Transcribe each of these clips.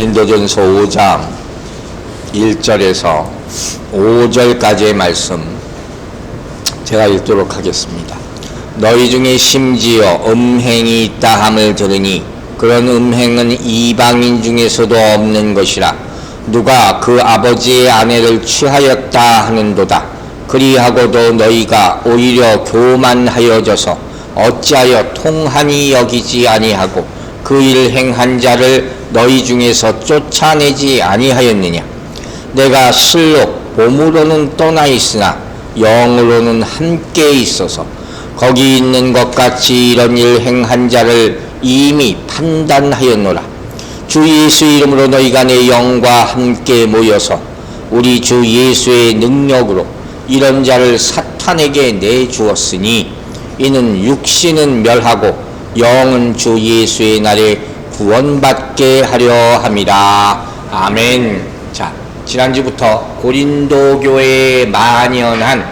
고린도전서 5장 1절에서 5절까지의 말씀 제가 읽도록 하겠습니다. 너희 중에 심지어 음행이 있다 함을 들으니 그런 음행은 이방인 중에서도 없는 것이라. 누가 그 아버지의 아내를 취하였다 하는도다. 그리하고도 너희가 오히려 교만하여져서 어찌하여 통한이 여기지 아니하고 그 일 행한 자를 너희 중에서 쫓아내지 아니하였느냐. 내가 실로 몸으로는 떠나 있으나 영으로는 함께 있어서 거기 있는 것 같이 이런 일 행한 자를 이미 판단하였노라. 주 예수 이름으로 너희가 내 영과 함께 모여서 우리 주 예수의 능력으로 이런 자를 사탄에게 내주었으니 이는 육신은 멸하고 영은 주 예수의 날에 구원받게 하려 함이라. 아멘. 자, 지난주부터 고린도 교회에 만연한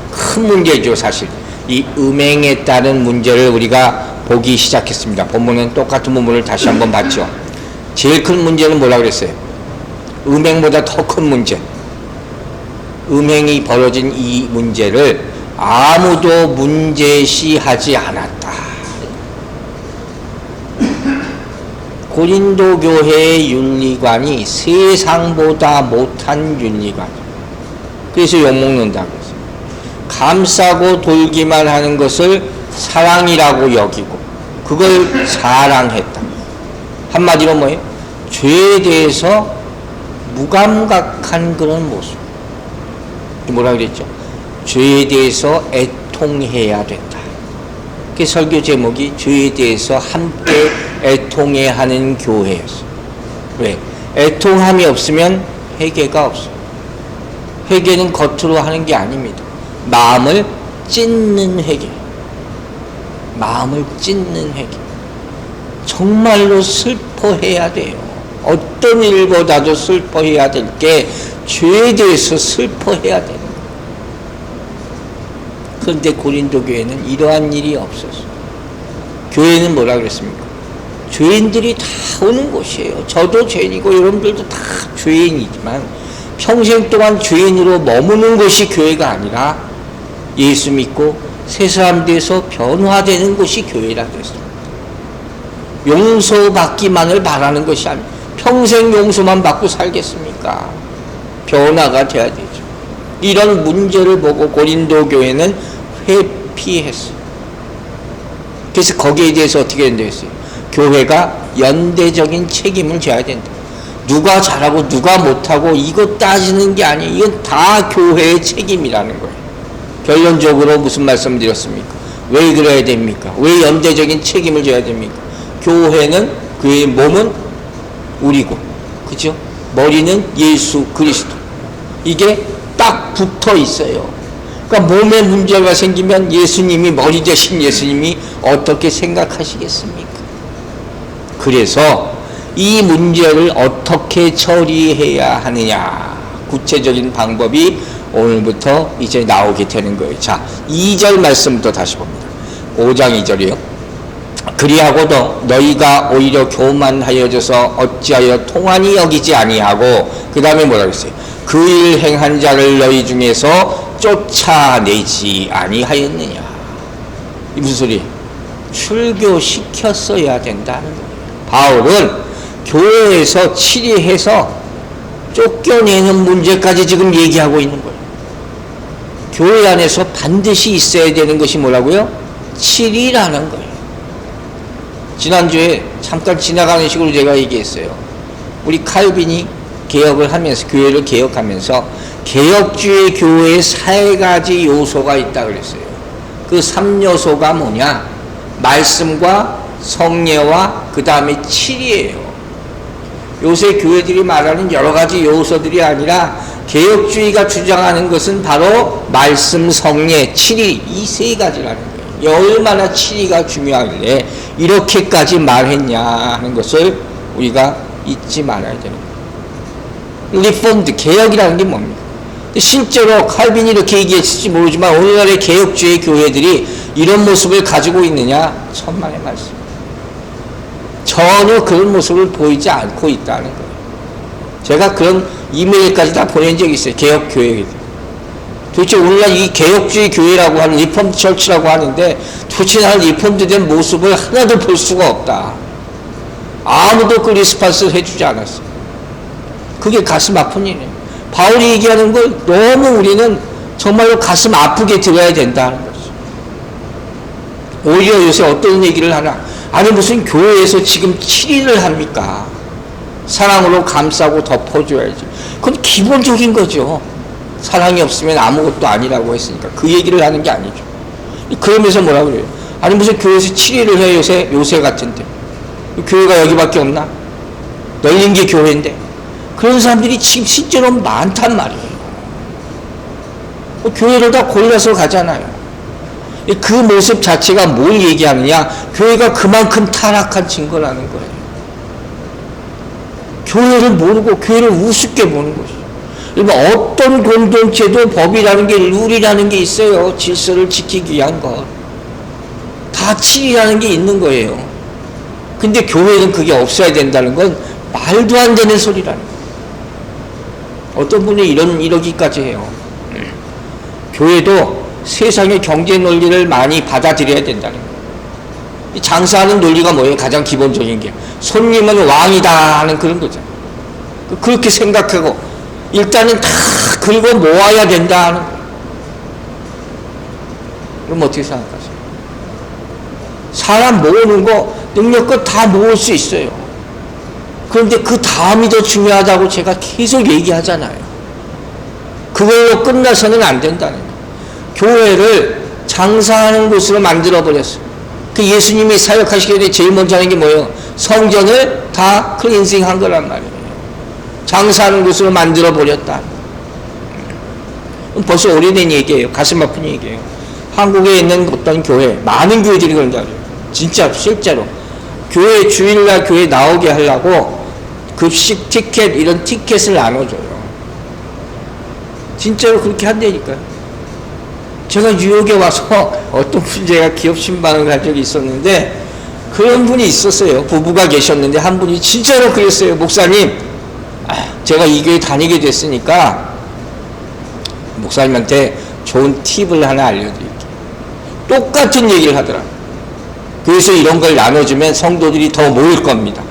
큰 문제죠. 사실 이 음행에 따른 문제를 우리가 보기 시작했습니다. 본문은 똑같은 본문을 다시 한번 봤죠. 제일 큰 문제는 뭐라고 그랬어요? 음행보다 더 큰 문제, 음행이 벌어진 이 문제를 아무도 문제시하지 않았다. 고린도 교회의 윤리관이 세상보다 못한 윤리관. 그래서 욕먹는다고 했어요. 감싸고 돌기만 하는 것을 사랑이라고 여기고 그걸 사랑했다. 한마디로 뭐예요? 죄에 대해서 무감각한 그런 모습. 뭐라 그랬죠? 죄에 대해서 애통해야 된다. 그 설교 제목이 죄에 대해서 함께 애통해야 하는 교회였어요. 왜? 애통함이 없으면 회개가 없어요. 회개는 겉으로 하는 게 아닙니다. 마음을 찢는 회개. 마음을 찢는 회개. 정말로 슬퍼해야 돼요. 어떤 일보다도 슬퍼해야 될 게 죄에 대해서 슬퍼해야 되는 거예요. 그런데 고린도 교회는 이러한 일이 없었어요. 교회는 뭐라 그랬습니까? 죄인들이 다 오는 곳이에요. 저도 죄인이고 여러분들도 다 죄인이지만 평생 동안 죄인으로 머무는 곳이 교회가 아니라 예수 믿고 새 사람 돼서 변화되는 곳이 교회라 그랬습니다. 용서받기만을 바라는 것이 아니에요. 평생 용서만 받고 살겠습니까? 변화가 돼야 되죠. 이런 문제를 보고 고린도 교회는 회피했어요. 그래서 거기에 대해서 어떻게 된다고 했어요? 교회가 연대적인 책임을 져야 된다. 누가 잘하고 누가 못하고 이거 따지는 게 아니에요. 이건 다 교회의 책임이라는 거예요. 결론적으로 무슨 말씀 드렸습니까? 왜 그래야 됩니까? 왜 연대적인 책임을 져야 됩니까? 교회는 그의 몸은 우리고, 그죠? 머리는 예수 그리스도. 이게 딱 붙어 있어요. 그러니까 몸에 문제가 생기면 예수님이, 머리 대신 예수님이 어떻게 생각하시겠습니까? 그래서 이 문제를 어떻게 처리해야 하느냐, 구체적인 방법이 오늘부터 이제 나오게 되는 거예요. 자, 2절 말씀부터 다시 봅니다. 5장 2절이요. 그리하고도 너희가 오히려 교만하여져서 어찌하여 통한이 여기지 아니하고, 그 다음에 뭐라고 했어요? 그 일 행한 자를 너희 중에서 쫓아내지 아니하였느냐. 이 무슨 소리예요? 출교시켰어야 된다는 거예요. 바울은 교회에서 치리해서 쫓겨내는 문제까지 지금 얘기하고 있는 거예요. 교회 안에서 반드시 있어야 되는 것이 뭐라고요? 치리라는 거예요. 지난주에 잠깐 지나가는 식으로 제가 얘기했어요. 우리 칼빈이 개혁을 하면서, 교회를 개혁하면서 개혁주의 교회에 4가지 요소가 있다 그랬어요. 그 3요소가 뭐냐? 말씀과 성례와 그 다음에 치리예요. 요새 교회들이 말하는 여러 가지 요소들이 아니라 개혁주의가 주장하는 것은 바로 말씀, 성례, 치리, 이 3가지라는 거예요. 얼마나 치리가 중요하길래 이렇게까지 말했냐 하는 것을 우리가 잊지 말아야 되는 거예요. 리폼드, 개혁이라는 게 뭡니까? 실제로 칼빈이 이렇게 얘기했을지 모르지만 오늘날의 개혁주의 교회들이 이런 모습을 가지고 있느냐? 천만의 말씀. 전혀 그런 모습을 보이지 않고 있다는 거예요. 제가 그런 이메일까지 다 보낸 적이 있어요. 개혁교회. 도대체 오늘날 이 개혁주의 교회라고 하는 리폼 처치라고 하는데 도대체 나는 리폼드된 모습을 하나도 볼 수가 없다. 아무도 그 리스판스를 해주지 않았어요. 그게 가슴 아픈 일이에요. 바울이 얘기하는 걸 너무 우리는 정말로 가슴 아프게 들어야 된다는 거죠. 오히려 요새 어떤 얘기를 하나? 아니 무슨 교회에서 지금 7일을 합니까? 사랑으로 감싸고 덮어줘야지. 그건 기본적인 거죠. 사랑이 없으면 아무것도 아니라고 했으니까 그 얘기를 하는 게 아니죠. 그러면서 뭐라고 그래요? 아니 무슨 교회에서 7일을 해 요새 같은데 교회가 여기밖에 없나? 널린 게 교회인데 그런 사람들이 지금 실제로 많단 말이에요. 교회를 다 골라서 가잖아요. 그 모습 자체가 뭘 얘기하느냐? 교회가 그만큼 타락한 증거라는 거예요. 교회를 모르고 교회를 우습게 보는 것이죠. 어떤 공동체도 법이라는 게, 룰이라는 게 있어요. 질서를 지키기 위한 것. 가치라는 게 있는 거예요. 근데 교회는 그게 없어야 된다는 건 말도 안 되는 소리라는 거예요. 어떤 분이 이러기까지 해요. 교회도 세상의 경제 논리를 많이 받아들여야 된다는 거예요. 이 장사하는 논리가 뭐예요? 가장 기본적인 게. 손님은 왕이다 하는 그런 거잖아요. 그렇게 생각하고 일단은 다 긁어 모아야 된다 하는 거예요. 그럼 어떻게 생각하세요? 사람 모으는 거 능력껏 다 모을 수 있어요. 그런데 그 다음이 더 중요하다고 제가 계속 얘기하잖아요. 그걸로 끝나서는 안 된다는 거예요. 교회를 장사하는 곳으로 만들어버렸어요. 그 예수님이 사역하시기 전에 제일 먼저 하는 게 뭐예요? 성전을 다 클린징 한 거란 말이에요. 장사하는 곳으로 만들어버렸다. 벌써 오래된 얘기예요. 가슴 아픈 얘기예요. 한국에 있는 어떤 교회, 많은 교회들이 그런다 그래요. 진짜 실제로 교회 주일날 교회 나오게 하려고 급식 티켓 이런 티켓을 나눠줘요. 진짜로 그렇게 한다니까요. 제가 뉴욕에 와서 어떤 분 제가 기업 신방을 간 적이 있었는데 그런 분이 있었어요. 부부가 계셨는데 한 분이 진짜로 그랬어요. 목사님, 제가 이 교회 다니게 됐으니까 목사님한테 좋은 팁을 하나 알려드릴게요. 똑같은 얘기를 하더라고요. 그래서 이런 걸 나눠주면 성도들이 더 모일 겁니다.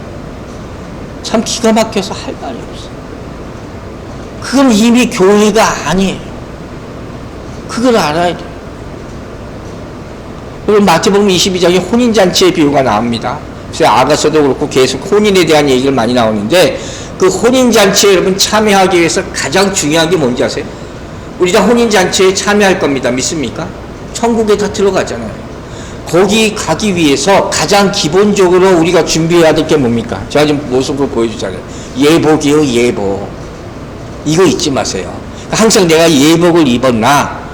참 기가 막혀서 할 말이 없어요. 그건 이미 교회가 아니에요. 그걸 알아야 돼요. 그리고 마태복음 22장에 혼인잔치의 비유가 나옵니다. 그래서 아가서도 그렇고 계속 혼인에 대한 얘기를 많이 나오는데 그 혼인잔치에 여러분 참여하기 위해서 가장 중요한 게 뭔지 아세요? 우리 다 혼인잔치에 참여할 겁니다. 믿습니까? 천국에 다 들어가잖아요. 거기 가기 위해서 가장 기본적으로 우리가 준비해야 될 게 뭡니까? 제가 지금 모습을 보여주잖아요. 예복이요, 예복. 이거 잊지 마세요. 항상 내가 예복을 입었나?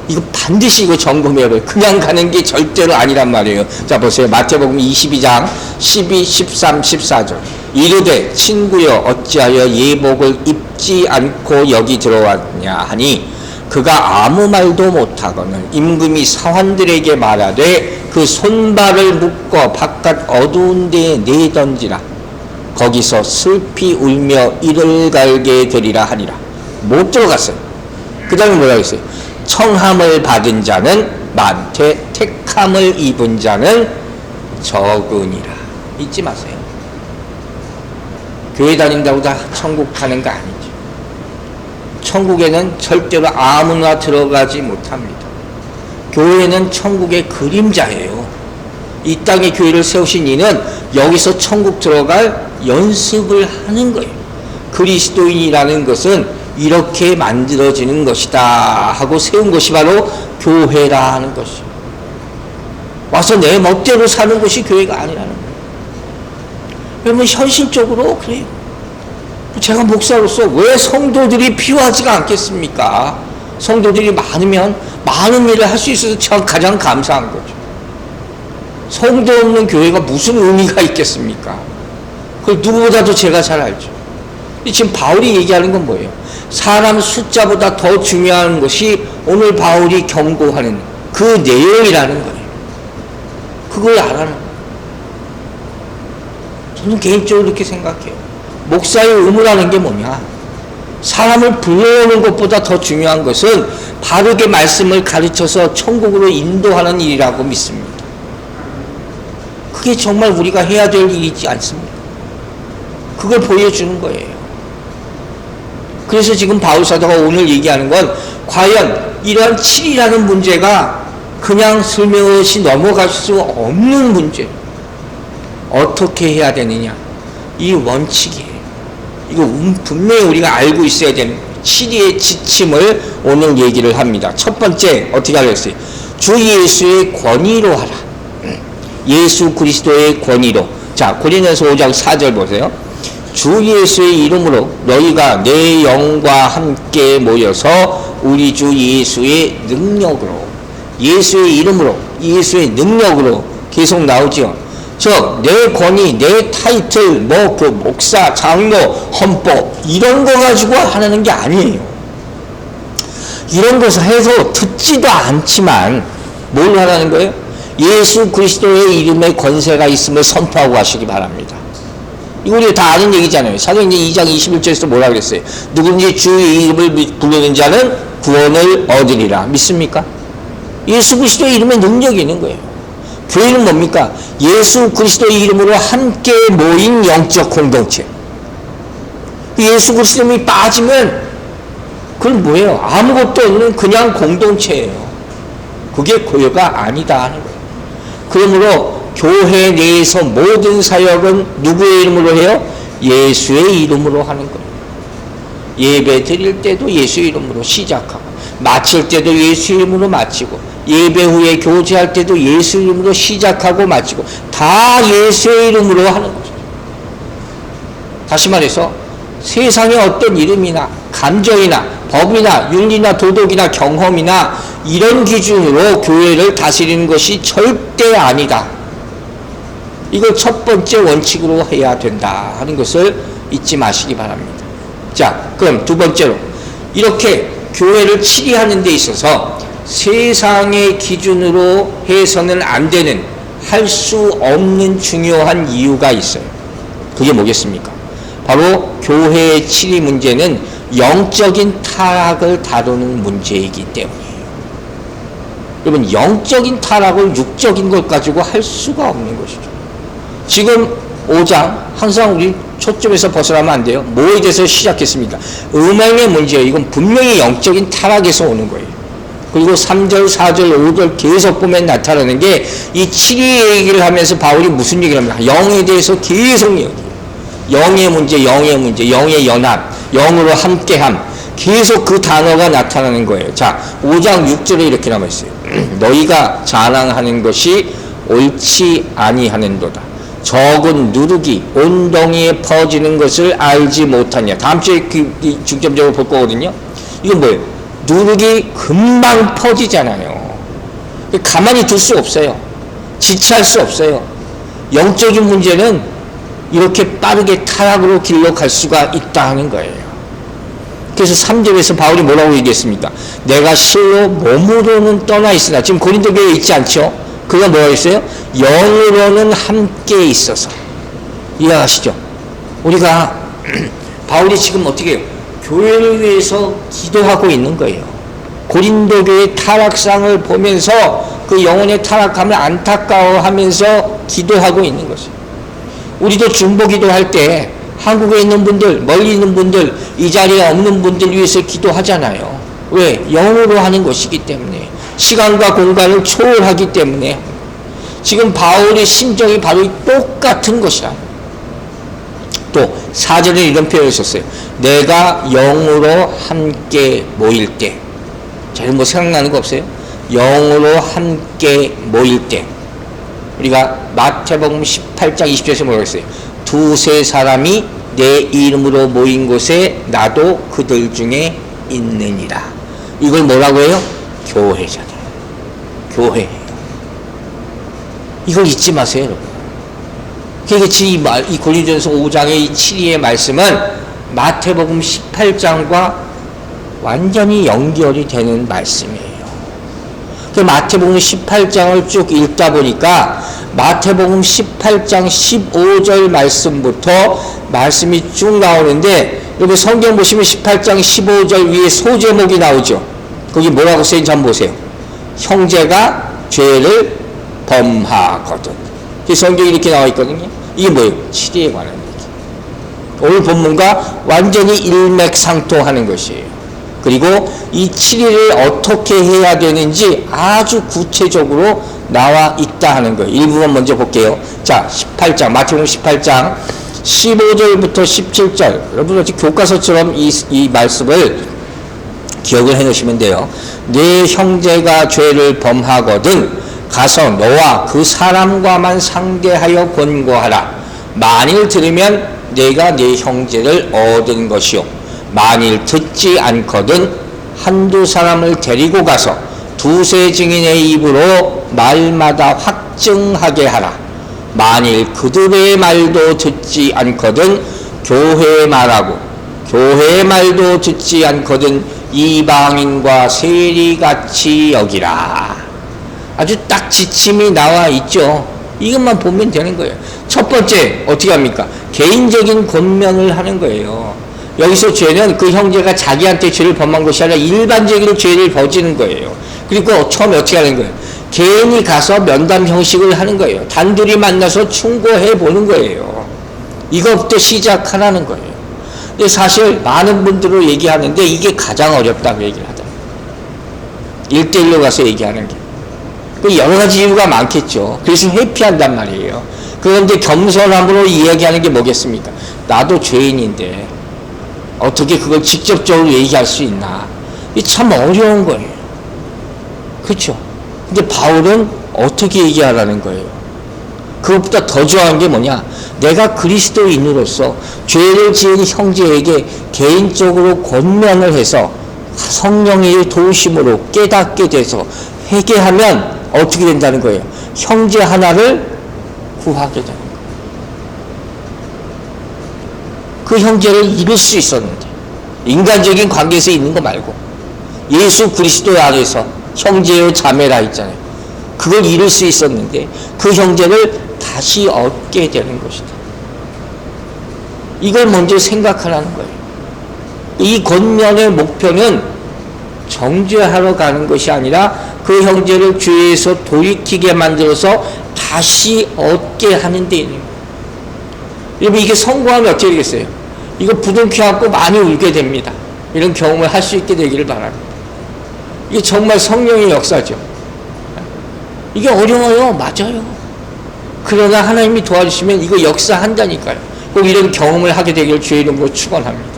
이거 반드시 이거 점검해야 돼요. 그냥 가는 게 절대로 아니란 말이에요. 자, 보세요. 마태복음 22장 12, 13, 14절. 이르되 친구여 어찌하여 예복을 입지 않고 여기 들어왔냐 하니 그가 아무 말도 못하거늘 임금이 사환들에게 말하되 그 손발을 묶어 바깥 어두운 데에 내던지라. 거기서 슬피 울며 이를 갈게 되리라 하니라. 못 들어갔어요. 그 다음에 뭐라고 했어요? 청함을 받은 자는 많되 택함을 입은 자는 적으니라. 잊지 마세요. 교회 다닌다고 다 천국 가는 거 아니죠. 천국에는 절대로 아무나 들어가지 못합니다. 교회는 천국의 그림자예요. 이 땅에 교회를 세우신 이는 여기서 천국 들어갈 연습을 하는 거예요. 그리스도인이라는 것은 이렇게 만들어지는 것이다 하고 세운 것이 바로 교회라는 것이죠. 와서 내 멋대로 사는 것이 교회가 아니라는 거예요. 그러면 현실적으로 그래요. 제가 목사로서 왜 성도들이 필요하지가 않겠습니까? 성도들이 많으면 많은 일을 할 수 있어서 제가 가장 감사한 거죠. 성도 없는 교회가 무슨 의미가 있겠습니까? 그걸 누구보다도 제가 잘 알죠. 지금 바울이 얘기하는 건 뭐예요? 사람 숫자보다 더 중요한 것이 오늘 바울이 경고하는 그 내용이라는 거예요. 그걸 알아는 거예요. 저는 개인적으로 이렇게 생각해요. 목사의 의무라는 게 뭐냐? 사람을 불러오는 것보다 더 중요한 것은 바르게 말씀을 가르쳐서 천국으로 인도하는 일이라고 믿습니다. 그게 정말 우리가 해야 될 일이지 않습니까? 그걸 보여주는 거예요. 그래서 지금 바울 사도가 오늘 얘기하는 건 과연 이러한 7이라는 문제가 그냥 슬며시 넘어갈 수 없는 문제, 어떻게 해야 되느냐, 이 원칙이에요. 이거 분명히 우리가 알고 있어야 되는 7위의 지침을 오늘 얘기를 합니다. 첫 번째 어떻게 하겠어요? 주 예수의 권위로 하라. 예수 그리스도의 권위로. 자, 고린도전서 5장 4절 보세요. 주 예수의 이름으로 너희가 내 영과 함께 모여서 우리 주 예수의 능력으로, 예수의 이름으로, 예수의 능력으로 계속 나오죠. 즉, 내 권위, 내 타이틀, 그 목사, 장로, 헌법 이런 거 가지고 하는 게 아니에요. 이런 것을 해서 듣지도 않지만 뭘 하라는 거예요? 예수 그리스도의 이름에 권세가 있음을 선포하고 하시기 바랍니다. 이거 우리가 다 아는 얘기잖아요. 사도행전 2장 21절에서 뭐라 그랬어요? 누구든지 주의 이름을 부르는 자는 구원을 얻으리라. 믿습니까? 예수 그리스도의 이름에 능력이 있는 거예요. 교회는 뭡니까? 예수 그리스도의 이름으로 함께 모인 영적 공동체. 예수 그리스도의 이름이 빠지면 그건 뭐예요? 아무것도 없는 그냥 공동체예요. 그게 교회가 아니다 하는 거예요. 그러므로 교회 내에서 모든 사역은 누구의 이름으로 해요? 예수의 이름으로 하는 거예요. 예배 드릴 때도 예수의 이름으로 시작하고, 마칠 때도 예수의 이름으로 마치고, 예배 후에 교제할 때도 예수 이름으로 시작하고 마치고, 다 예수의 이름으로 하는 거죠. 다시 말해서 세상의 어떤 이름이나 감정이나 법이나 윤리나 도덕이나 경험이나 이런 기준으로 교회를 다스리는 것이 절대 아니다. 이걸 첫 번째 원칙으로 해야 된다 하는 것을 잊지 마시기 바랍니다. 자, 그럼 두 번째로, 이렇게 교회를 치리하는 데 있어서 세상의 기준으로 해서는 안 되는, 할 수 없는 중요한 이유가 있어요. 그게 뭐겠습니까? 바로 교회의 치리 문제는 영적인 타락을 다루는 문제이기 때문이에요. 여러분, 영적인 타락을 육적인 것 가지고 할 수가 없는 것이죠. 지금 5장 항상 우리 초점에서 벗어나면 안 돼요. 뭐에 대해서 시작했습니다. 음행의 문제예요. 이건 분명히 영적인 타락에서 오는 거예요. 그리고 3절, 4절, 5절 계속 보면 나타나는 게 이 7위 얘기를 하면서 바울이 무슨 얘기를 합니까? 영에 대해서 계속 얘기해요. 영의 문제, 영의 문제, 영의 연합, 영으로 함께함, 계속 그 단어가 나타나는 거예요. 자, 5장 6절에 이렇게 남아있어요. 너희가 자랑하는 것이 옳지 아니하는도다. 적은 누룩이 온덩이에 퍼지는 것을 알지 못하냐. 다음 주에 중점적으로 볼 거거든요. 이건 뭐예요? 누룩이 금방 퍼지잖아요. 가만히 둘 수 없어요. 지체할 수 없어요. 영적인 문제는 이렇게 빠르게 타락으로 길로 갈 수가 있다 하는 거예요. 그래서 3절에서 바울이 뭐라고 얘기했습니까? 내가 실로 몸으로는 떠나 있으나, 지금 고린도 교회에 있지 않죠? 그가 뭐라고 했어요? 영으로는 함께 있어서. 이해하시죠? 우리가 바울이 지금 어떻게 해요? 교회를 위해서 기도하고 있는 거예요. 고린도 교회의 타락상을 보면서 그 영혼의 타락함을 안타까워하면서 기도하고 있는 것이에요. 우리도 중보기도 할 때 한국에 있는 분들, 멀리 있는 분들, 이 자리에 없는 분들 위해서 기도하잖아요. 왜? 영으로 하는 것이기 때문에, 시간과 공간을 초월하기 때문에. 지금 바울의 심정이 바로 똑같은 것이야. 또 4절에 이런 표현을 썼어요. 내가 영으로 함께 모일 때. 자, 이런 거 생각나는 거 없어요? 영으로 함께 모일 때. 우리가 마태복음 18장 20절에서 뭐라고 했어요? 두세 사람이 내 이름으로 모인 곳에 나도 그들 중에 있느니라. 이걸 뭐라고 해요? 교회잖아요. 교회예요. 이걸 잊지 마세요, 여러분. 그러니까 이 고린도전서 5장의 7위의 말씀은 마태복음 18장과 완전히 연결이 되는 말씀이에요. 그 마태복음 18장을 쭉 읽다 보니까 마태복음 18장 15절 말씀부터 말씀이 쭉 나오는데, 여러분 성경 보시면 18장 15절 위에 소제목이 나오죠. 거기 뭐라고 써있는지 한번 보세요. 형제가 죄를 범하거든. 성경이 이렇게 나와 있거든요. 이게 뭐예요? 치리에 관한 얘기. 오늘 본문과 완전히 일맥상통하는 것이에요. 그리고 이 치리를 어떻게 해야 되는지 아주 구체적으로 나와 있다 하는 거예요. 일부분 먼저 볼게요. 자, 18장, 마태복음 18장 15절부터 17절. 여러분 어찌 교과서처럼 이 말씀을 기억을 해 놓으시면 돼요. 네 형제가 죄를 범하거든 가서 너와 그 사람과만 상대하여 권고하라. 만일 들으면 내가 네 형제를 얻은 것이요, 만일 듣지 않거든 한두 사람을 데리고 가서 두세 증인의 입으로 말마다 확증하게 하라. 만일 그들의 말도 듣지 않거든 교회의 말하고, 교회의 말도 듣지 않거든 이방인과 세리같이 여기라. 아주 딱 지침이 나와 있죠. 이것만 보면 되는 거예요. 첫 번째 어떻게 합니까? 개인적인 권면을 하는 거예요. 여기서 죄는 그 형제가 자기한테 죄를 범한 것이 아니라 일반적인 죄를 벌이는 거예요. 그리고 처음에 어떻게 하는 거예요? 개인이 가서 면담 형식을 하는 거예요. 단둘이 만나서 충고해 보는 거예요. 이것부터 시작하라는 거예요. 근데 사실 많은 분들로 얘기하는데 이게 가장 어렵다고 얘기를 하더라고요. 1대1로 가서 얘기하는 게. 여러 가지 이유가 많겠죠. 그래서 회피한단 말이에요. 그런데 겸손함으로 이야기하는 게 뭐겠습니까? 나도 죄인인데 어떻게 그걸 직접적으로 얘기할 수 있나? 이게 참 어려운 거예요. 그렇죠? 근데 바울은 어떻게 얘기하라는 거예요? 그것보다 더 좋아하는 게 뭐냐? 내가 그리스도인으로서 죄를 지은 형제에게 개인적으로 권면을 해서 성령의 도우심으로 깨닫게 돼서 회개하면 어떻게 된다는 거예요? 형제 하나를 구하게 되는 거예요. 그 형제를 잃을 수 있었는데, 인간적인 관계에서 있는 거 말고 예수 그리스도 안에서 형제요 자매라 있잖아요. 그걸 잃을 수 있었는데 그 형제를 다시 얻게 되는 것이다. 이걸 먼저 생각하라는 거예요. 이 권면의 목표는 정죄하러 가는 것이 아니라 그 형제를 죄에서 돌이키게 만들어서 다시 얻게 하는 데 있는 거예요. 여러분 이게 성공하면 어떻게 되겠어요? 이거 부둥켜 안고 많이 울게 됩니다. 이런 경험을 할 수 있게 되기를 바랍니다. 이게 정말 성령의 역사죠. 이게 어려워요. 맞아요. 그러나 하나님이 도와주시면 이거 역사한다니까요. 꼭 이런 경험을 하게 되기를 주의 이름으로 축원합니다.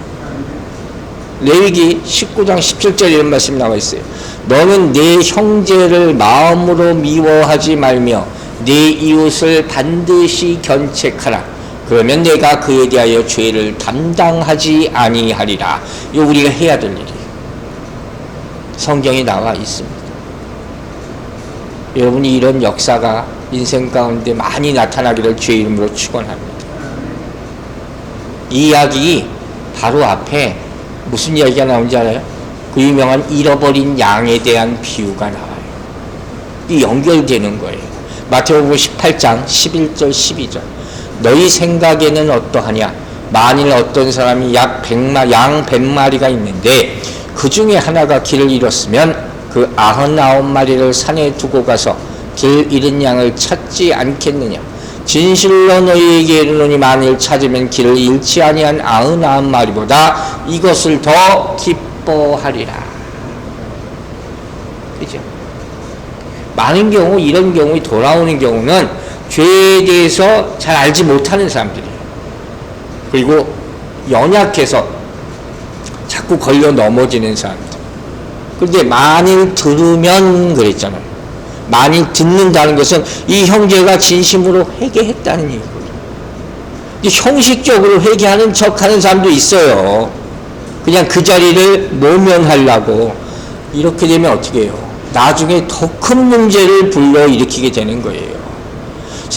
레위기 19장 17절 이런 말씀이 나와 있어요. 너는 네 형제를 마음으로 미워하지 말며 네 이웃을 반드시 견책하라. 그러면 내가 그에 대하여 죄를 담당하지 아니하리라. 이거 우리가 해야 될 일이에요. 성경에 나와 있습니다. 여러분이 이런 역사가 인생 가운데 많이 나타나기를 주의 이름으로 축원합니다. 이 이야기 바로 앞에 무슨 이야기가 나오는지 알아요? 그 유명한 잃어버린 양에 대한 비유가 나와요. 이 연결되는 거예요. 마태복음 18장 11절 12절. 너희 생각에는 어떠하냐? 만일 어떤 사람이 양 100마리가 있는데 그 중에 하나가 길을 잃었으면 그 99마리를 산에 두고 가서 길 잃은 양을 찾지 않겠느냐? 진실로 너희에게 이르노니 만일 찾으면 길을 잃지 아니한 99마리보다 이것을 더 기뻐하리라. 그죠? 많은 경우 이런 경우에 돌아오는 경우는 죄에 대해서 잘 알지 못하는 사람들이에요. 그리고 연약해서 자꾸 걸려 넘어지는 사람들. 그런데 만일 들으면 그랬잖아요. 만일 듣는다는 것은 이 형제가 진심으로 회개했다는 얘기거든요. 형식적으로 회개하는 척하는 사람도 있어요. 그냥 그 자리를 모면하려고. 이렇게 되면 어떻게 해요? 나중에 더 큰 문제를 불러일으키게 되는 거예요.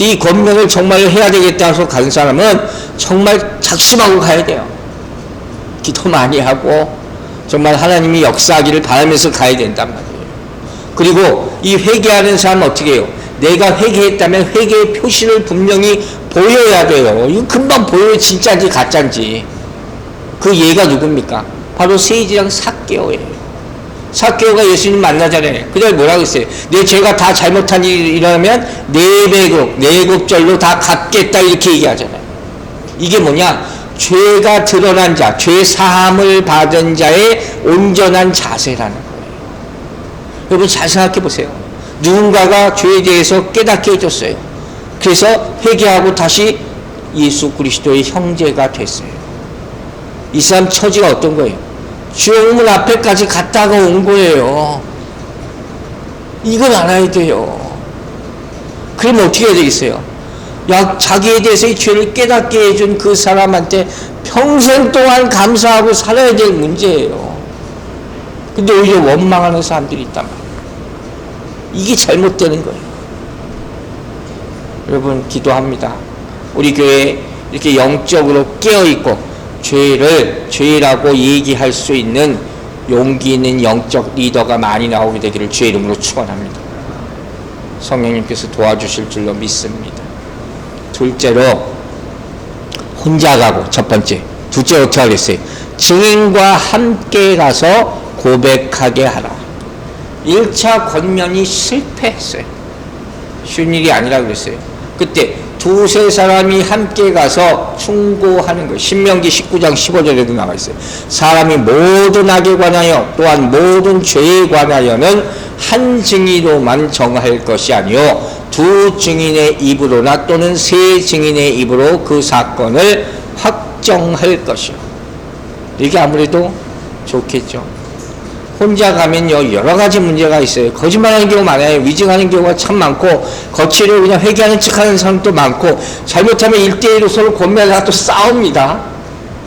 이 권면을 정말 해야 되겠다 해서 간 사람은 정말 작심하고 가야 돼요. 기도 많이 하고 정말 하나님이 역사하기를 바라면서 가야 된단 말이에요. 그리고 이 회개하는 사람은 어떻게 해요? 내가 회개했다면 회개의 표시를 분명히 보여야 돼요. 이거 금방 보여요. 진짜인지 가짜인지. 그 얘가 누굽니까? 바로 세리랑 삭개오예요. 삭개오가 예수님 만나잖아요. 그날 뭐라고 했어요? 내 죄가 다 잘못한 일이라면 네 곱절로 다 갚겠다 이렇게 얘기하잖아요. 이게 뭐냐? 죄가 드러난 자, 죄 사함을 받은 자의 온전한 자세라는 거예요. 여러분 잘 생각해 보세요. 누군가가 죄에 대해서 깨닫게 해줬어요. 그래서 회개하고 다시 예수 그리스도의 형제가 됐어요. 이 사람 처지가 어떤 거예요? 주영문 앞에까지 갔다가 온 거예요. 이걸 알아야 돼요. 그러면 어떻게 해야 되겠어요? 자기에 대해서 이 죄를 깨닫게 해준 그 사람한테 평생 동안 감사하고 살아야 될 문제예요. 근데 오히려 원망하는 사람들이 있단 말이에요. 이게 잘못되는 거예요. 여러분 기도합니다. 우리 교회에 이렇게 영적으로 깨어있고 죄를 죄라고 얘기할 수 있는 용기 있는 영적 리더가 많이 나오게 되기를 주의 이름으로 축원합니다. 성령님께서 도와주실 줄로 믿습니다. 둘째로 혼자 가고 첫 번째. 둘째로 어떻게 하겠어요? 증인과 함께 가서 고백하게 하라. 1차 권면이 실패했어요. 쉬운 일이 아니라 그랬어요. 그때 두세 사람이 함께 가서 충고하는 거예요. 신명기 19장 15절에도 나와 있어요. 사람이 모든 악에 관하여 또한 모든 죄에 관하여는 한 증인으로만 정할 것이 아니요 두 증인의 입으로나 또는 세 증인의 입으로 그 사건을 확정할 것이요. 이게 아무래도 좋겠죠. 혼자 가면요 여러 가지 문제가 있어요. 거짓말하는 경우 많아요. 위증하는 경우가 참 많고 거칠고 그냥 회개하는 척하는 사람도 많고 잘못하면 1대1로 서로 권면하다가 또 싸웁니다.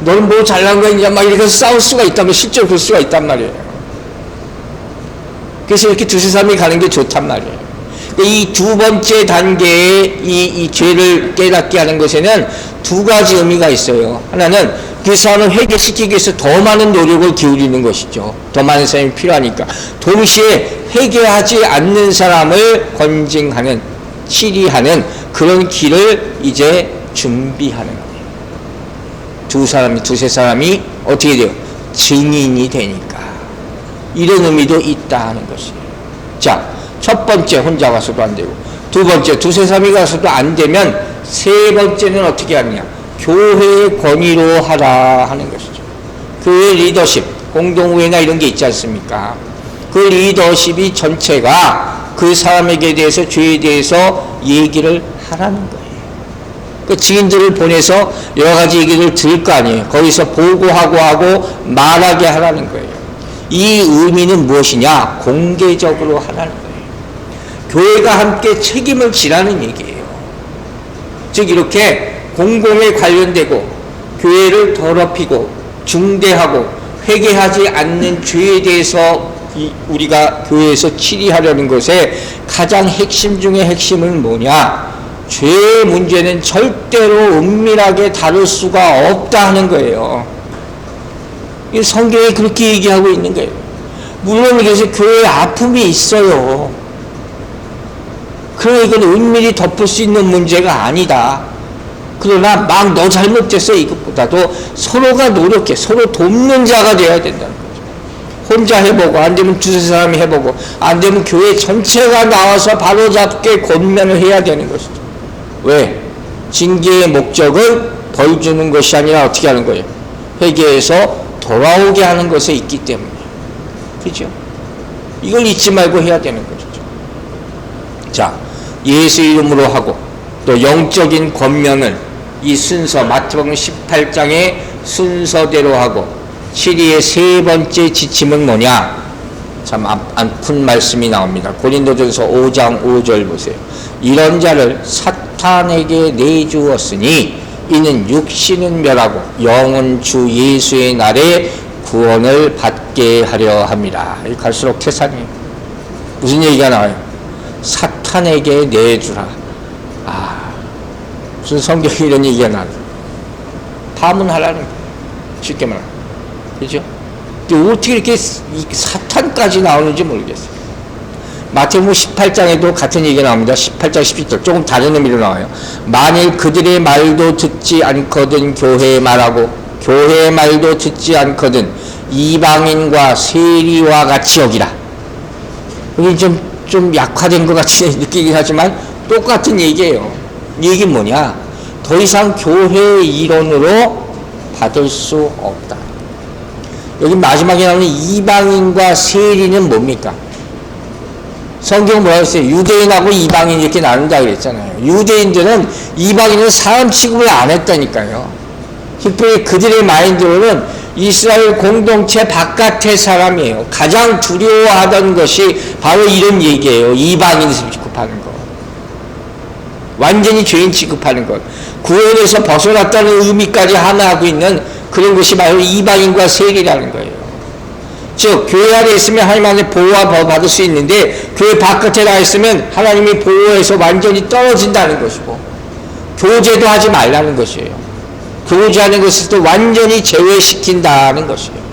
너는 뭐 잘난 거 있냐 막 이렇게 싸울 수가 있다면 실제로 그럴 수가 있단 말이에요. 그래서 이렇게 두세 사람이 가는 게 좋단 말이에요. 이 두 번째 단계의 이 죄를 깨닫게 하는 것에는 두 가지 의미가 있어요. 하나는 그 사람을 회개시키기 위해서 더 많은 노력을 기울이는 것이죠. 더 많은 사람이 필요하니까. 동시에 회개하지 않는 사람을 건징하는, 치리하는 그런 길을 이제 준비하는 거예요. 두세 사람이 어떻게 돼요? 증인이 되니까. 이런 의미도 있다 하는 것이에요. 자, 첫 번째 혼자 가서도 안 되고, 두 번째 두세 사람이 가서도 안 되면 세 번째는 어떻게 하느냐? 교회의 권위로 하라 하는 것이죠. 교회 리더십, 공동회나 이런 게 있지 않습니까? 그 리더십이 전체가 그 사람에게 대해서 죄에 대해서 얘기를 하라는 거예요. 그 지인들을 보내서 여러 가지 얘기를 들을 거 아니에요. 거기서 보고하고 말하게 하라는 거예요. 이 의미는 무엇이냐? 공개적으로 하라는 거예요. 교회가 함께 책임을 지라는 얘기예요. 즉 이렇게 공공에 관련되고 교회를 더럽히고 중대하고 회개하지 않는 죄에 대해서 우리가 교회에서 치리하려는 것의 가장 핵심 중의 핵심은 뭐냐? 죄의 문제는 절대로 은밀하게 다룰 수가 없다 하는 거예요. 이 성경이 그렇게 얘기하고 있는 거예요. 물론 그래서 교회에 아픔이 있어요. 그러나 이건 은밀히 덮을 수 있는 문제가 아니다. 그러나 막 너 잘못됐어 이것보다도 서로가 노력해 서로 돕는 자가 되어야 된다는 거죠. 혼자 해보고 안 되면 두세 사람이 해보고 안 되면 교회 전체가 나와서 바로잡게 권면을 해야 되는 것이죠. 왜? 징계의 목적은 벌 주는 것이 아니라 어떻게 하는 거예요? 회개해서 돌아오게 하는 것에 있기 때문에. 그죠? 이걸 잊지 말고 해야 되는 거죠. 자, 예수 이름으로 하고 또 영적인 권면을 이 순서 마태복음 18장의 순서대로 하고 치리의 세 번째 지침은 뭐냐? 참 아픈 말씀이 나옵니다. 고린도전서 5장 5절 보세요. 이런 자를 사탄에게 내주었으니 이는 육신은 멸하고 영은 주 예수의 날에 구원을 받게 하려 함이라. 갈수록 태산이에요. 무슨 얘기가 나와요? 사탄에게 내주라. 무슨 성경에 이런 얘기가 나와요? 파문하라는 거예요. 쉽게 말하면. 그죠? 근데 어떻게 이렇게 사탄까지 나오는지 모르겠어요. 마태복음 18장에도 같은 얘기가 나옵니다. 18장 17절 조금 다른 의미로 나와요. 만일 그들의 말도 듣지 않거든 교회의 말하고 교회의 말도 듣지 않거든 이방인과 세리와 같이 여기라. 여기 좀 약화된 것 같이 느끼긴 하지만 똑같은 얘기예요. 이 얘기는 뭐냐? 더 이상 교회의 일원으로 받을 수 없다. 여기 마지막에 나오는 이방인과 세리는 뭡니까? 성경 뭐라고 했어요? 유대인하고 이방인 이렇게 나눈다 그랬잖아요. 유대인들은 이방인은 사람 취급을 안 했다니까요. 특별히 그들의 마인드로는 이스라엘 공동체 바깥의 사람이에요. 가장 두려워하던 것이 바로 이런 얘기예요. 이방인 취급하는 것. 완전히 죄인 취급하는 것. 구원에서 벗어났다는 의미까지 하나하고 있는 그런 것이 바로 이방인과 세리라는 거예요. 즉 교회 안에 있으면 하나님의 보호와 벌 받을 수 있는데 교회 바깥에 나가 있으면 하나님이 보호해서 완전히 떨어진다는 것이고 교제도 하지 말라는 것이에요. 교제하는 것을 완전히 제외시킨다는 것이에요.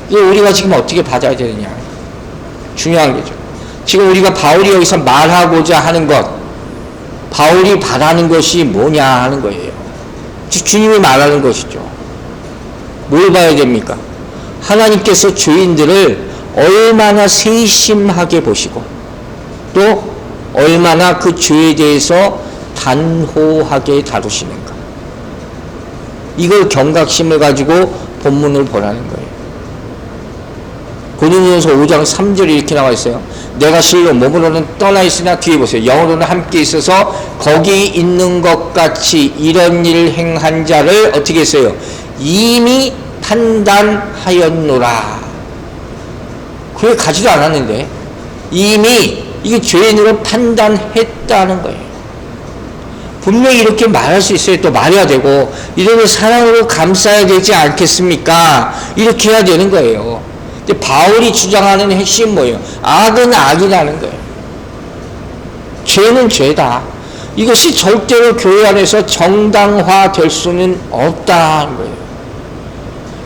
이거 우리가 지금 어떻게 받아야 되느냐 중요한 거죠. 지금 우리가 바울이 여기서 말하고자 하는 것 바울이 바라는 것이 뭐냐 하는 거예요. 주님이 말하는 것이죠. 뭘 봐야 됩니까? 하나님께서 죄인들을 얼마나 세심하게 보시고 또 얼마나 그 죄에 대해서 단호하게 다루시는가. 이걸 경각심을 가지고 본문을 보라는 거예요. 고린도전서 5장 3절에 이렇게 나와 있어요. 내가 실로 몸으로는 떠나 있으나 뒤에 보세요. 영으로는 함께 있어서 거기 있는 것 같이 이런 일을 행한 자를 어떻게 했어요? 이미 판단하였노라. 그게 가지도 않았는데 이미 이게 죄인으로 판단했다는 거예요. 분명히 이렇게 말할 수 있어요. 또 말해야 되고 이러면 사랑으로 감싸야 되지 않겠습니까? 이렇게 해야 되는 거예요. 근데 바울이 주장하는 핵심은 뭐예요? 악은 악이라는 거예요. 죄는 죄다. 이것이 절대로 교회 안에서 정당화될 수는 없다는 거예요.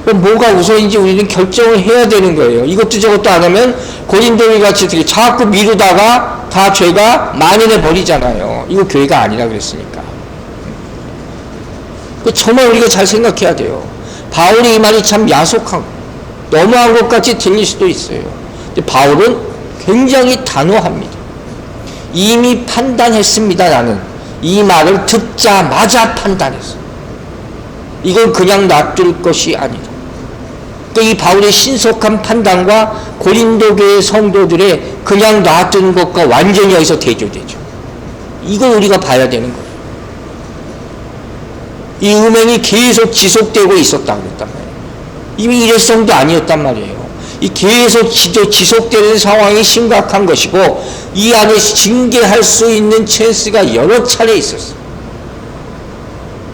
그럼 뭐가 우선인지 우리는 결정을 해야 되는 거예요. 이것도 저것도 안 하면 고린도리 같이 어떻게 자꾸 미루다가 다 죄가 만연해 버리잖아요. 이거 교회가 아니라 그랬으니까. 정말 우리가 잘 생각해야 돼요. 바울이 이 말이 참 야속한 너무한 것 같이 들릴 수도 있어요. 근데 바울은 굉장히 단호합니다. 이미 판단했습니다. 나는 이 말을 듣자마자 판단했어요. 이건 그냥 놔둘 것이 아니다. 이 바울의 신속한 판단과 고린도 교회 성도들의 그냥 놔둔 것과 완전히 여기서 대조되죠. 이걸 우리가 봐야 되는 거예요. 이 음행이 계속 지속되고 있었다고 했단 말이에요. 이미 일회성도 아니었단 말이에요. 이 계속 지속되는 상황이 심각한 것이고 이 안에 징계할 수 있는 찬스가 여러 차례 있었어요.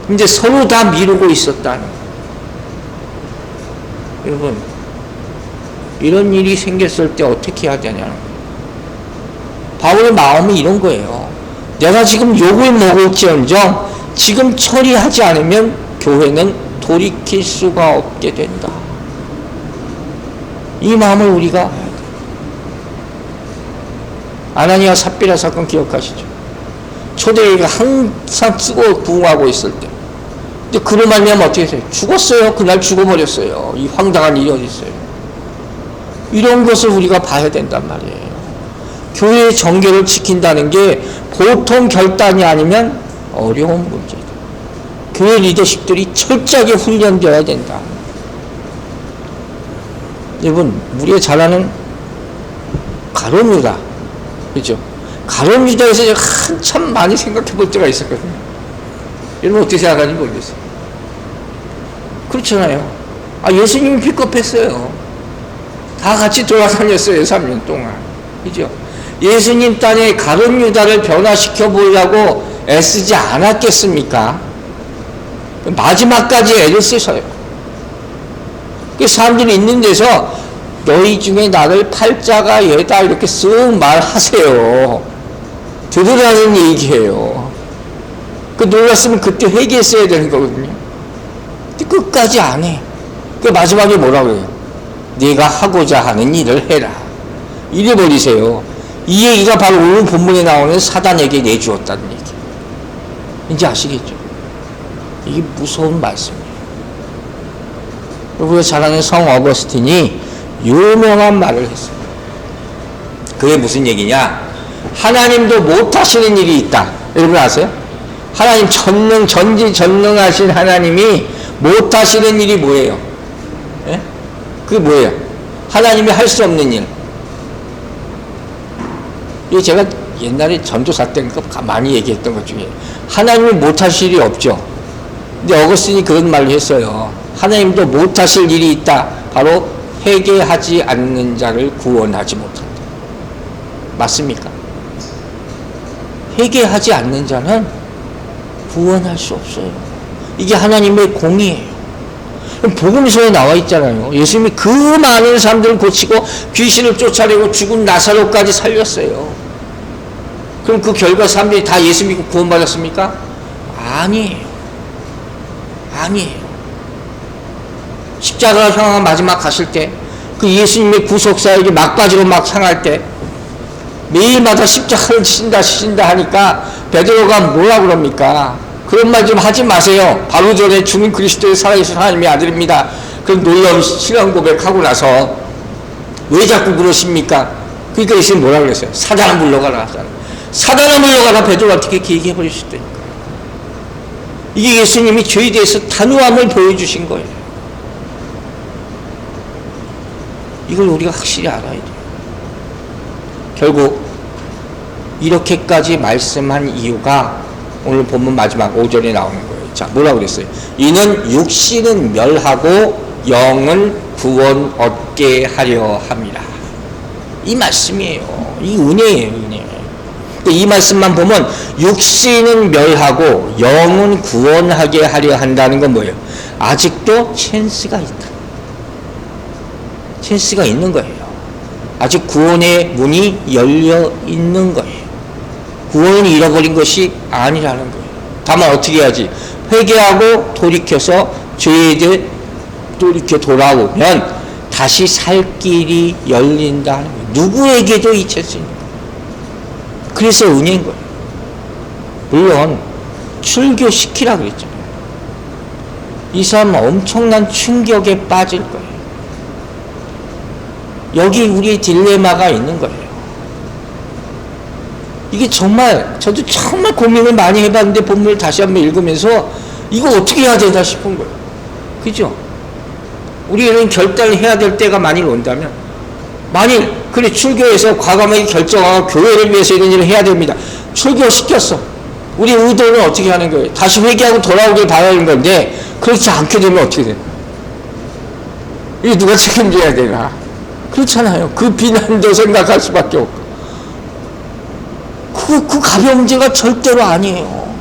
근데 서로 다 미루고 있었다는 거예요. 여러분, 이런 일이 생겼을 때 어떻게 해야 되냐는 거예요. 바울의 마음이 이런 거예요. 내가 지금 욕을 먹을지언정 지금 처리하지 않으면 교회는 돌이킬 수가 없게 된다. 이 마음을 우리가 해야 돼요. 아나니아 삽비라 사건 기억하시죠? 초대교회가 항상 쓰고 부흥하고 있을 때 근데 그로 말미암아 어떻게 했어요? 죽었어요. 그날 죽어버렸어요. 이 황당한 일이 어디 있어요? 이런 것을 우리가 봐야 된단 말이에요. 교회의 정결을 지킨다는 게 보통 결단이 아니면 어려운 문제다. 교회 리더십들이 철저하게 훈련되어야 된다. 여러분, 우리가 잘 아는 가룟 유다, 그죠? 가룟 유다에서 한참 많이 생각해 볼 때가 있었거든요. 여러분 어떻게 생각하는지 모르겠어요. 그렇잖아요. 예수님이 픽업했어요. 다 같이 돌아다녔어요. 3년 동안. 그죠? 예수님 딴에 가룟 유다를 변화시켜 보려고 애쓰지 않았겠습니까? 마지막까지 애를 쓰셔요. 사람들이 있는 데서 너희 중에 나를 팔자가 얘다 이렇게 쓱 말하세요. 들으라는 얘기예요. 놀랐으면 그때 회개했어야 되는 거거든요. 근데 끝까지 안 해. 마지막에 뭐라고 해요? 네가 하고자 하는 일을 해라. 이래버리세요. 이 얘기가 바로 오늘 본문에 나오는 사단에게 내주었다는 얘기. 이제 아시겠죠? 이게 무서운 말씀이에요. 우리가 잘 아는 성 어거스틴이 유명한 말을 했어요. 그게 무슨 얘기냐? 하나님도 못하시는 일이 있다. 여러분 아세요? 하나님 전지전능하신 하나님이 못하시는 일이 뭐예요? 예? 그게 뭐예요? 하나님이 할 수 없는 일. 이게 제가 옛날에 전도사 때니까 많이 얘기했던 것 중에 하나님이 못하실 일이 없죠. 근데 어거스틴이 그런 말을 했어요. 하나님도 못하실 일이 있다. 바로 회개하지 않는 자를 구원하지 못한다. 맞습니까? 회개하지 않는 자는 구원할 수 없어요. 이게 하나님의 공의예요. 복음서에 나와 있잖아요. 예수님이 그 많은 사람들을 고치고 귀신을 쫓아내고 죽은 나사로까지 살렸어요. 그럼 그 결과 사람들이 다 예수 믿고 구원받았습니까? 아니에요. 아니에요. 십자가를 향한 마지막 가실 때, 그 예수님의 구속사에게 막바지로 막 향할 때, 매일마다 십자가를 지신다 하니까 베드로가 뭐라 그럽니까? 그런 말 좀 하지 마세요. 바로 전에 주는 그리스도의 살아계신 하나님의 아들입니다. 그런 놀라운 신앙 고백하고 나서 왜 자꾸 그러십니까? 그러니까 예수님 뭐라 그랬어요? 사단아 물러가라 하잖아요. 사단아 물러가라. 베드로가 그렇게 얘기해 버릴 수 있다니까. 이게 예수님이 죄에 대해서 단호함을 보여주신 거예요. 이걸 우리가 확실히 알아야 돼요. 결국 이렇게까지 말씀한 이유가 오늘 본문 마지막 5절에 나오는 거예요. 자, 뭐라고 그랬어요? 이는 육신은 멸하고 영은 구원 얻게 하려 함이라. 이 말씀이에요. 이 은혜예요, 은혜. 이 말씀만 보면 육신은 멸하고 영은 구원하게 하려 한다는 건 뭐예요? 아직도 찬스가 있다. 찬스가 있는 거예요. 아직 구원의 문이 열려 있는 거예요. 구원을 잃어버린 것이 아니라는 거예요. 다만 어떻게 해야지? 회개하고 돌이켜서 죄에 대해 돌이켜 돌아오면 다시 살 길이 열린다는 거예요. 누구에게도 이 찬스입니다. 그래서 은혜인 거예요. 물론 출교시키라 그랬잖아요. 이 사람은 엄청난 충격에 빠질 거예요. 여기 우리의 딜레마가 있는 거예요. 이게 정말 저도 정말 고민을 많이 해봤는데 본문을 다시 한번 읽으면서 이거 어떻게 해야 되나 싶은 거예요. 그죠? 우리는 결단을 해야 될 때가 만일 온다면, 만일 그래 출교해서 과감하게 결정하고 교회를 위해서 이런 일을 해야 됩니다. 출교시켰어. 우리 의도는 어떻게 하는 거예요? 다시 회개하고 돌아오길 바라는 건데 그렇지 않게 되면 어떻게 돼요? 이게 누가 책임져야 되나? 그렇잖아요. 그 비난도 생각할 수밖에 없고. 그 가벼운 문제가 절대로 아니에요.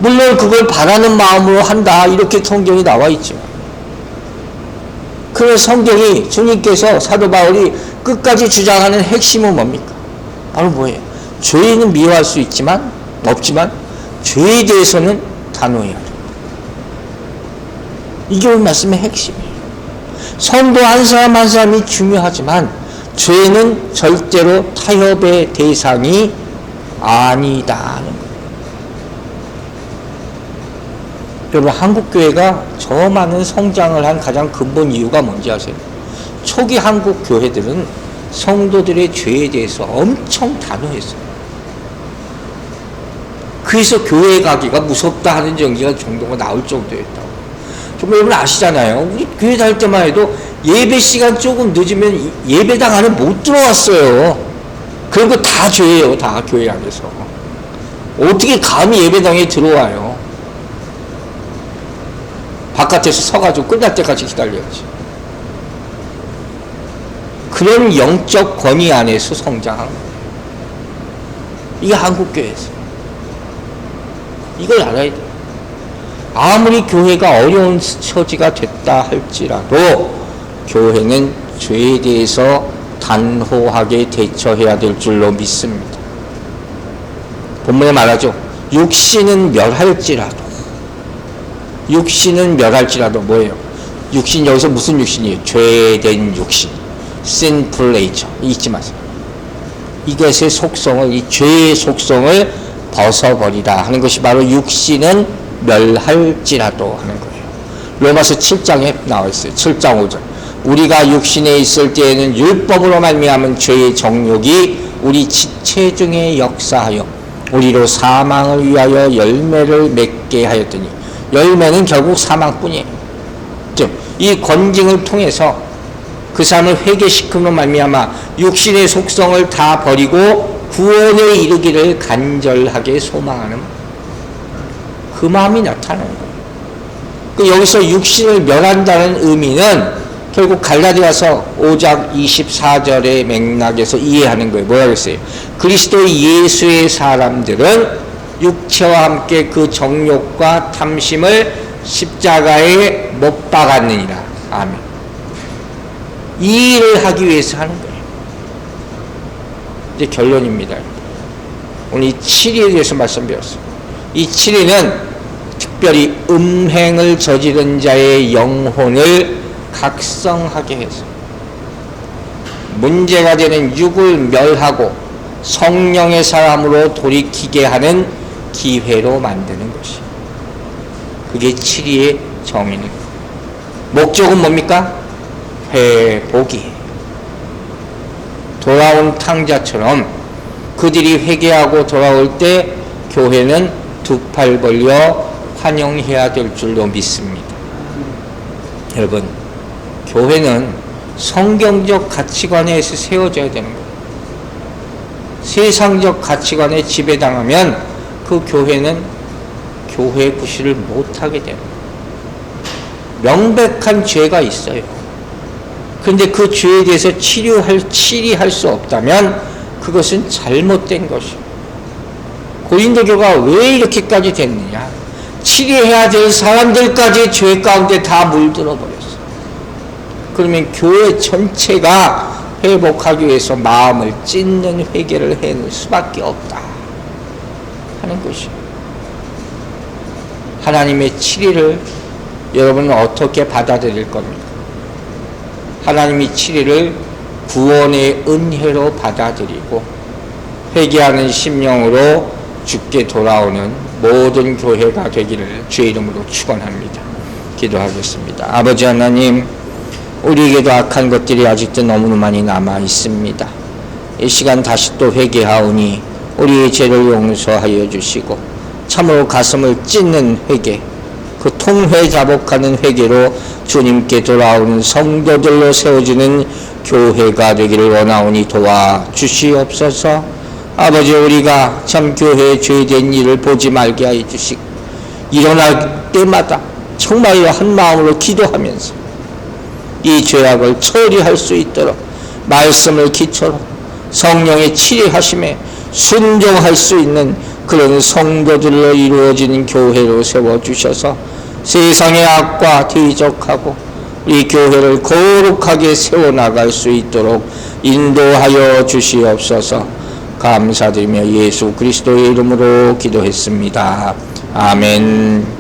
물론 그걸 바라는 마음으로 한다. 이렇게 성경이 나와 있지만. 그래서 성경이 주님께서 사도 바울이 끝까지 주장하는 핵심은 뭡니까? 바로 뭐예요? 죄는 미워할 수 없지만 죄에 대해서는 단호해야 돼요. 이게 오늘 말씀의 핵심이에요. 성도 한 사람 한 사람이 중요하지만 죄는 절대로 타협의 대상이 아니다는 거예요. 여러분, 한국교회가 저 많은 성장을 한 가장 근본 이유가 뭔지 아세요? 초기 한국 교회들은 성도들의 죄에 대해서 엄청 단호했어요. 그래서 교회 가기가 무섭다 하는 정도가 나올 정도였다고. 정말 여러분 아시잖아요. 우리 교회 다닐 때만 해도 예배 시간 조금 늦으면 예배당 안에 못 들어왔어요. 그런 거 다 죄예요. 다 교회 안에서. 어떻게 감히 예배당에 들어와요? 바깥에서 서가지고 끝날 때까지 기다려야지. 그런 영적 권위 안에서 성장한 거예요. 이게 한국교회에서. 이걸 알아야 돼요. 아무리 교회가 어려운 처지가 됐다 할지라도 교회는 죄에 대해서 단호하게 대처해야 될 줄로 믿습니다. 본문에 말하죠. 육신은 멸할지라도 뭐예요? 육신, 여기서 무슨 육신이에요? 죄된 육신, sinful nature. 잊지 마세요. 이것의 속성을, 이 죄의 속성을 벗어버리라 하는 것이 바로 육신은 멸할지라도 하는 거예요. 로마서 7장에 나와 있어요. 7장 5절. 우리가 육신에 있을 때에는 율법으로 말미암은 죄의 정욕이 우리 지체 중에 역사하여 우리로 사망을 위하여 열매를 맺게 하였더니, 열매는 결국 사망뿐이에요. 즉 이 권징을 통해서 그 사람을 회개시킴으로 말미암아 육신의 속성을 다 버리고 구원에 이르기를 간절하게 소망하는 그 마음이 나타나는 거예요. 여기서 육신을 멸한다는 의미는 결국 갈라디아서 5장 24절의 맥락에서 이해하는 거예요. 뭐라고 했어요? 그리스도 예수의 사람들은 육체와 함께 그 정욕과 탐심을 십자가에 못 박았느니라. 아멘. 이 일을 하기 위해서 하는 거예요. 이제 결론입니다. 오늘 이 7위에 대해서 말씀 배웠어요. 이 7위는 특별히 음행을 저지른 자의 영혼을 각성하게 해서 문제가 되는 육을 멸하고 성령의 사람으로 돌이키게 하는 기회로 만드는 것이, 그게 7위의 정의는. 목적은 뭡니까? 회복이에요. 돌아온 탕자처럼 그들이 회개하고 돌아올 때 교회는 두 팔 벌려 환영해야 될 줄로 믿습니다. 여러분, 교회는 성경적 가치관에서 세워져야 되는 거예요. 세상적 가치관에 지배당하면 그 교회는 교회 구실을 못하게 되는 거예요. 명백한 죄가 있어요. 그런데 그 죄에 대해서 치리할 수 없다면 그것은 잘못된 것이에요. 고린도교가 왜 이렇게까지 됐느냐? 치료해야 될 사람들까지 죄 가운데 다 물들어 버렸어. 그러면 교회 전체가 회복하기 위해서 마음을 찢는 회개를 해낼 수밖에 없다 하는 것이에요. 하나님의 치리를 여러분은 어떻게 받아들일 겁니까? 하나님의 치리를 구원의 은혜로 받아들이고 회개하는 심령으로 주께 돌아오는 모든 교회가 되기를 주의 이름으로 축원합니다. 기도하겠습니다. 아버지 하나님, 우리에게도 악한 것들이 아직도 너무 많이 남아 있습니다. 이 시간 다시 또 회개하오니 우리의 죄를 용서하여 주시고 참으로 가슴을 찢는 회개, 그 통회자복하는 회개로 주님께 돌아오는 성도들로 세워지는 교회가 되기를 원하오니 도와주시옵소서. 아버지, 우리가 참 교회에 죄된 일을 보지 말게 하여 주시고 일어날 때마다 정말로 한 마음으로 기도하면서 이 죄악을 처리할 수 있도록 말씀을 기초로 성령의 치리하심에 순종할 수 있는 그런 성도들로 이루어지는 교회로 세워주셔서 세상의 악과 대적하고 우리 교회를 거룩하게 세워나갈 수 있도록 인도하여 주시옵소서. 감사드리며 예수 그리스도의 이름으로 기도했습니다. 아멘.